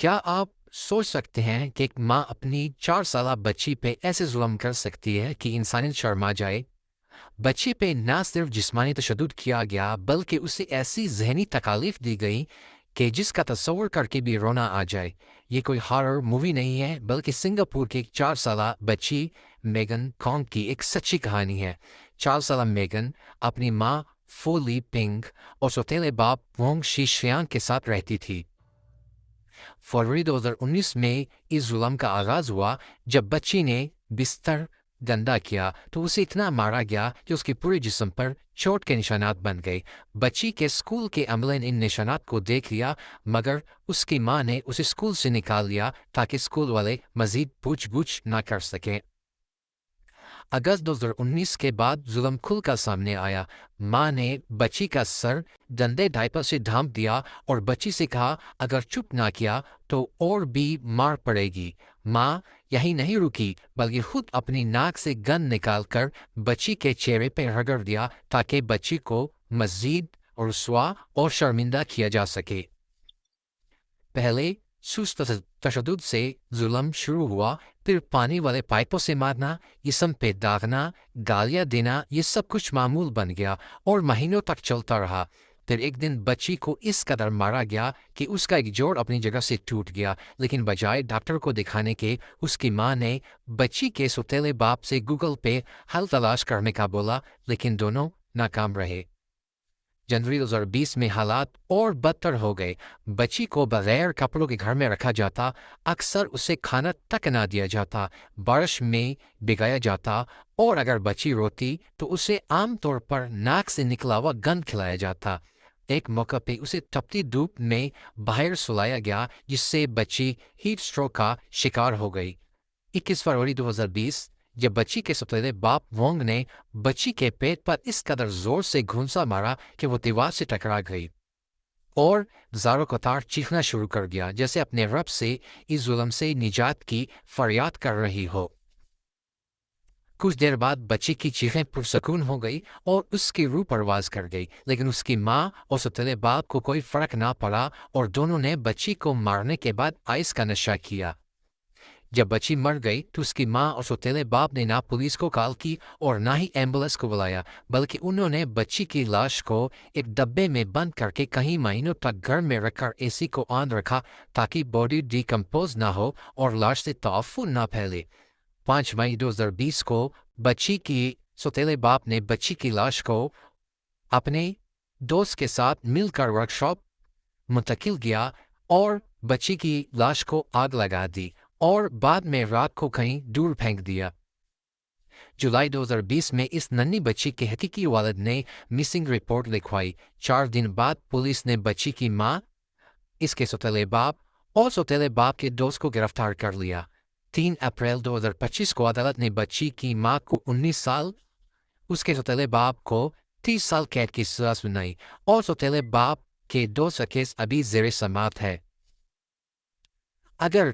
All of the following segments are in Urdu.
کیا آپ سوچ سکتے ہیں کہ ایک ماں اپنی 4 سالہ بچی پہ ایسے ظلم کر سکتی ہے کہ انسانیت شرما جائے؟ بچی پہ نہ صرف جسمانی تشدد کیا گیا بلکہ اسے ایسی ذہنی تکالیف دی گئی کہ جس کا تصور کر کے بھی رونا آ جائے۔ یہ کوئی ہارر مووی نہیں ہے بلکہ سنگاپور کی ایک 4 سالہ بچی میگن کانگ کی ایک سچی کہانی ہے۔ 4 سالہ میگن اپنی ماں فو لی پنگ اور سوتیلے باپ وونگ شی شیانگ کے ساتھ رہتی تھی۔ فروری 2019 میں اس ظلم کا آغاز ہوا جب بچی نے بستر گندا کیا تو اسے اتنا مارا گیا کہ اس کے پورے جسم پر چوٹ کے نشانات بن گئے۔ بچی کے اسکول کے عملے نے ان نشانات کو دیکھ لیا مگر اس کی ماں نے اسے اسکول سے نکال لیا تاکہ اسکول والے مزید پوچھ گچھ نہ کر سکیں۔ اگست 2019 کے بعد ظلم کھل کر سامنے آیا۔ ماں نے بچی کا سر گندے ڈائپر سے ڈھانپ دیا اور بچی سے کہا اگر چپ نہ کیا تو اور بھی مار پڑے گی۔ ماں یہی نہیں رکی بلکہ خود اپنی ناک سے گند نکال کر بچی کے چہرے پہ رگڑ دیا تاکہ بچی کو مزید رسوا اور شرمندہ کیا جا سکے۔ پہلے سست تشدد سے ظلم شروع ہوا، پھر پانی والے پائپوں سے مارنا، جسم پہ داغنا، گالیاں دینا، یہ سب کچھ معمول بن گیا اور مہینوں تک چلتا رہا۔ پھر ایک دن بچی کو اس قدر مارا گیا کہ اس کا ایک جوڑ اپنی جگہ سے ٹوٹ گیا، لیکن بجائے ڈاکٹر کو دکھانے کے اس کی ماں نے بچی کے سوتیلے باپ سے گوگل پہ حل تلاش کرنے کا بولا، لیکن دونوں ناکام رہے۔ جنوری 2020 میں حالات اور بدتر ہو گئے۔ بچی کو بغیر کپڑوں کے گھر میں رکھا جاتا، اکثر اسے کھانا تک نہ دیا جاتا، بارش میں بھگایا جاتا اور اگر بچی روتی تو اسے عام طور پر ناک سے نکلا ہوا گند کھلایا جاتا۔ ایک موقع پہ اسے تپتی دھوپ میں باہر سلایا گیا جس سے بچی ہیٹ اسٹروک کا شکار ہو گئی۔ 21 فروری 2020 جب بچی کے سوتیلے باپ وونگ نے بچی کے پیٹ پر اس قدر زور سے گھونسا مارا کہ وہ دیوار سے ٹکرا گئی اور زاروں قطار چیخنا شروع کر دیا جیسے اپنے رب سے اس ظلم سے نجات کی فریاد کر رہی ہو۔ کچھ دیر بعد بچی کی چیخیں پرسکون ہو گئی اور اس کی روح پرواز کر گئی، لیکن اس کی ماں اور سوتیلے باپ کو کوئی فرق نہ پڑا اور دونوں نے بچی کو مارنے کے بعد آئس کا نشہ کیا۔ جب بچی مر گئی تو اس کی ماں اور سوتیلے باپ نے نہ پولیس کو کال کی اور نہ ہی ایمبولینس کو بلایا، بلکہ انہوں نے بچی کی لاش کو ایک ڈبے میں بند کر کے کئی مہینوں تک گھر میں رکھ کر اے سی کو آن رکھا تاکہ باڈی ڈیکمپوز نہ ہو اور لاش سے تعفن نہ پھیلے۔ 5 مئی 2020 کو بچی کی سوتیلے باپ نے بچی کی لاش کو اپنے دوست کے ساتھ مل کر ورکشاپ منتقل کیا اور بچی کی لاش کو آگ لگا دی اور بعد میں رات کو کہیں دور پھینک دیا۔ جولائی 2020 میں اس ننھی بچی کے حقیقی والد نے مسنگ رپورٹ لکھوائی۔ 4 دن بعد پولیس نے بچی کی ماں، اس کے سوتیلے باپ اور سوتیلے باپ کے دوست کو گرفتار کر لیا۔ 3 اپریل 2025 کو عدالت نے بچی کی ماں کو 19 سال، اس کے سوتیلے باپ کو 30 سال قید کی سزا سنائی اور سوتیلے باپ کے دوست کا کیس ابھی زیر سماعت ہے۔ اگر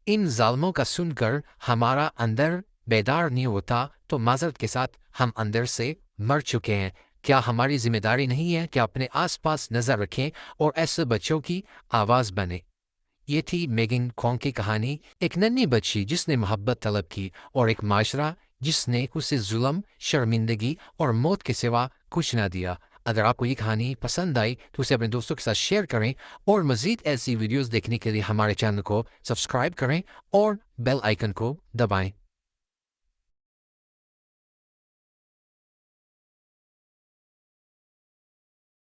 ان ظالموں کا سن کر ہمارا اندر بیدار نہیں ہوتا تو معذرت کے ساتھ ہم اندر سے مر چکے ہیں۔ کیا ہماری ذمہ داری نہیں ہے کہ اپنے آس پاس نظر رکھیں اور ایسے بچوں کی آواز بنیں؟ یہ تھی میگن کانگ کی کہانی، ایک ننھی بچی جس نے محبت طلب کی اور ایک معاشرہ جس نے اسے ظلم، شرمندگی اور موت کے سوا کچھ نہ دیا۔ اگر آپ کو یہ کہانی پسند آئی تو اسے اپنے دوستوں کے ساتھ شیئر کریں اور مزید ایسی ویڈیوز دیکھنے کے لیے ہمارے چینل کو سبسکرائب کریں اور بیل آئیکن کو دبائیں۔